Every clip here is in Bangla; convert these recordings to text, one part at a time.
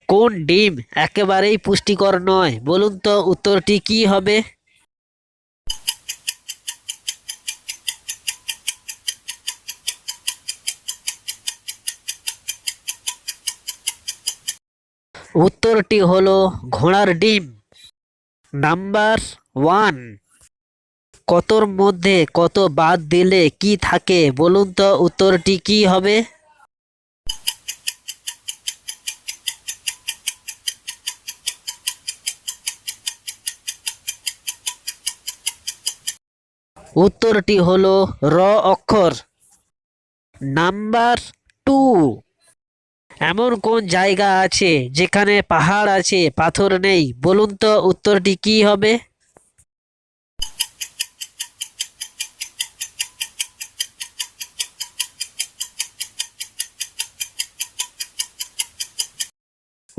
কোন ডিম একেবারেই পুষ্টিকর নয় বলুন তো উত্তরটি কি হবে? উত্তরটি হলো ঘোড়ার ডিম। নাম্বার 1। কতর মধ্যে কত বাদ দিলে কি থাকে বলুন তো উত্তরটি কি হবে? উত্তরটি হলো র অক্ষর। নাম্বার 2। এমন কোন জায়গা আছে যেখানে পাহাড় আছে পাথর নেই বলুন তো উত্তরটি কি হবে?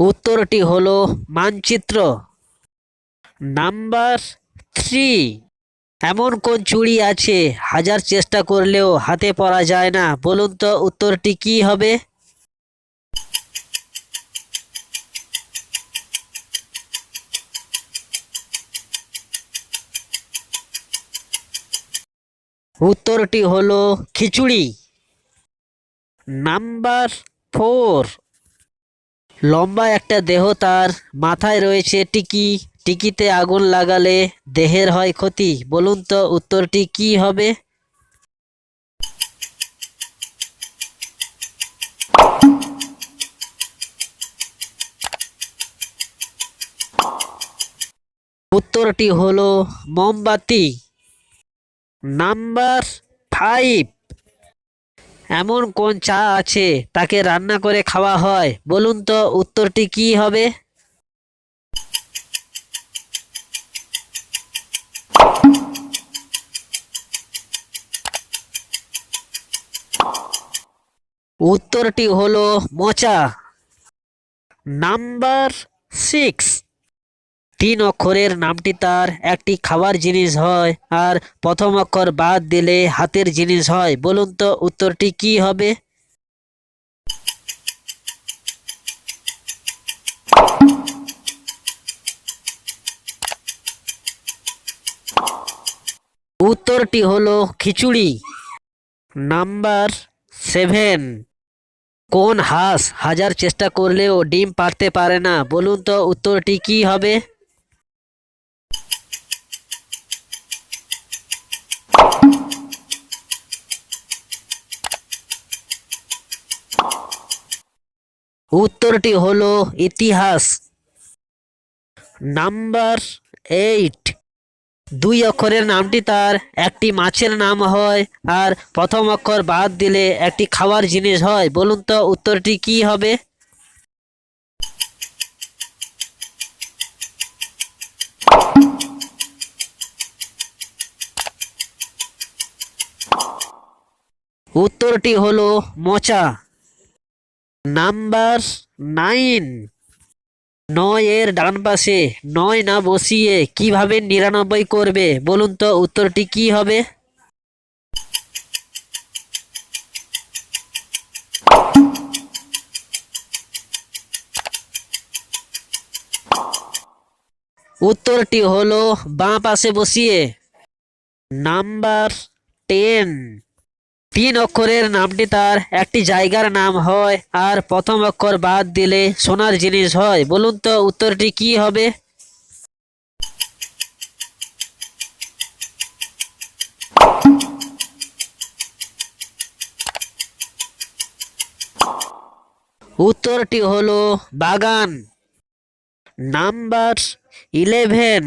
উত্তরটি হলো মানচিত্র। নাম্বার 3। এমন কোন চুড়ি আছে হাজার চেষ্টা করলেও হাতে পরা যায় না বলুন তো উত্তরটি কি হবে? উত্তরটি হলো খিচুড়ি। নাম্বার 4। লম্বা একটা দেহ, তার মাথায় রয়েছে টিকি, টিকিতে আগুন লাগালে দেহের হয় ক্ষতি বলুন তো উত্তরটি কি হবে? উত্তরটি হলো মোমবাতি। নাম্বার 5। এমন কোন চা আছে তাকে রান্না করে খাওয়া হয় বলুন তো উত্তরটি কি হবে? উত্তরটি হলো মোচা। নাম্বার 6। 3 অক্ষরের নামটি তার একটি খাবার জিনিস হয় আর প্রথম অক্ষর বাদ দিলে হাতের জিনিস হয় বলুন তো উত্তরটি কি হবে? উত্তরটি হলো খিচুড়ি। নাম্বার 7। কোন হাঁস হাজার চেষ্টা করলেও ডিম পাড়তে পারে না বলুন তো উত্তরটি কি হবে? উত্তরটি হলো ইতিহাস। নাম্বার 8। 2 অক্ষরের নামটি তার একটি মাছের নাম হয় আর প্রথম অক্ষর বাদ দিলে একটি খাওয়ার জিনিস হয় বলুন তো উত্তরটি কি হবে? উত্তরটি হলো মোচা। নাম্বার 9। 9 এর ডান পাশে 9 না বসিয়ে কিভাবে 99 করবে বলুন তো উত্তরটি কি হবে? উত্তরটি হলো বাঁ পাশে বসিয়ে। নাম্বার 10। 3 অক্ষরের নামটি তার একটি জায়গার নাম হয় আর প্রথম অক্ষর বাদ দিলে সোনার জিনিস হয় বলুন তো উত্তরটি কি হবে? উত্তরটি হলো বাগান। নাম্বার 11।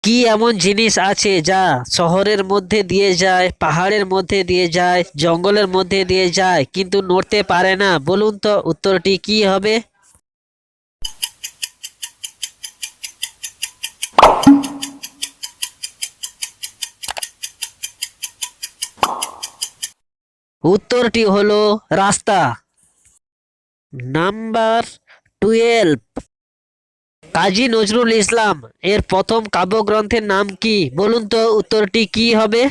কি এমন জিনিস আছে যা শহরের মধ্যে দিয়ে যায়, পাহাড়ের মধ্যে দিয়ে যায়, জঙ্গলের মধ্যে দিয়ে যায় কিন্তু নড়তে পারে না বলুন তো উত্তরটি কি হবে? উত্তরটি হলো রাস্তা। নাম্বার 12। কাজী নজরুল ইসলাম এর প্রথম কাব্যগ্রন্থের নাম কি বলুন তো উত্তরটি কি হবে?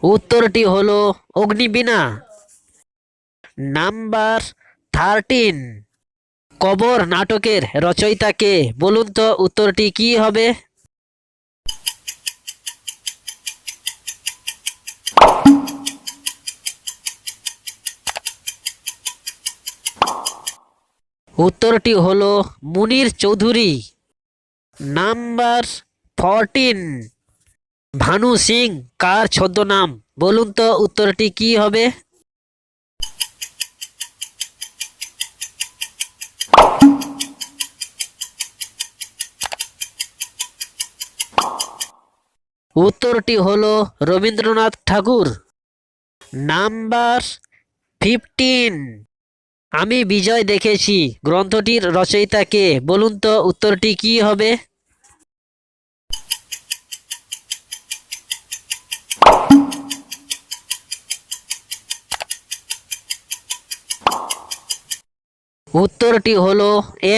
উত্তরটি হলো অগ্নিবীণা। নাম্বার 13, কবর নাটকের রচয়িতা কে? বলুন তো উত্তরটি কি হবে? উত্তরটি হলো মুনির চৌধুরী। নাম্বার 14, ভানু সিং কার ছদ্মনাম? বলুন তো উত্তরটি কি হবে? উত্তরটি হলো রবীন্দ্রনাথ ঠাকুর। নাম্বার 15, আমি বিজয় দেখেছি গ্রন্থটির রচয়িতা কে? বলুন তো উত্তরটি কি হবে? উত্তরটি হলো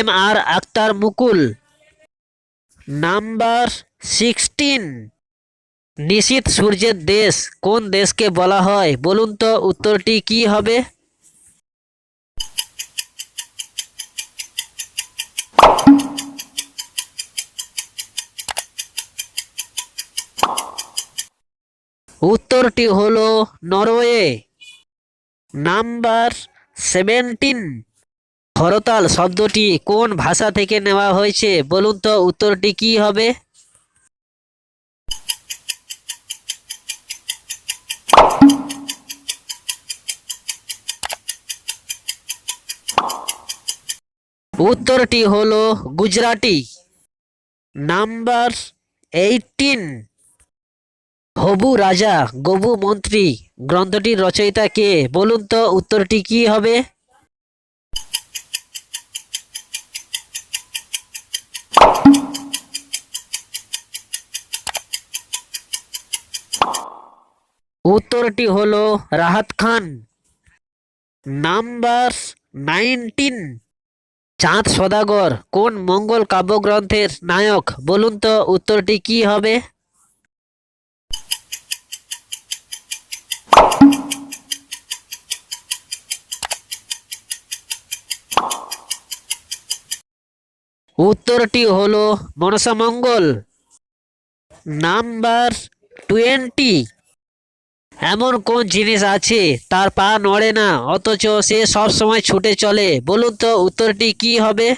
M.R. আখতার মুকুল। নাম্বার 16, নিশীথ সূর্যের দেশ কোন দেশকে বলা হয়? বলুন তো উত্তরটি কি হবে? উত্তরটি হলো নরওয়ে। নাম্বার 17, হরতাল শব্দটি কোন ভাষা থেকে নেওয়া হয়েছে? বলুন তো উত্তরটি কি হবে? উত্তরটি হলো গুজরাটি। নাম্বার 18, হবু রাজা গবু মন্ত্রী গ্রন্থটির রচয়িতা কে? বলুন তো উত্তরটি কি হবে? উত্তরটি হলো রাহাত খান। নাম্বার 19, চাঁদ সদাগর কোন মঙ্গল কাব্যগ্রন্থের নায়ক? বলুন তো উত্তরটি কি হবে? উত্তরটি হলো মনসামঙ্গল। নাম্বার 20, এমন কোন জিনিস আছে তার পা নড়ে না অথচ সে সব সময় ছুটে চলে? বলুন তো উত্তরটি কি হবে?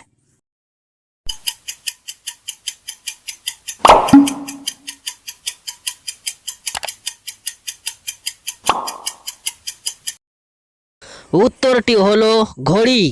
উত্তরটি হলো ঘড়ি।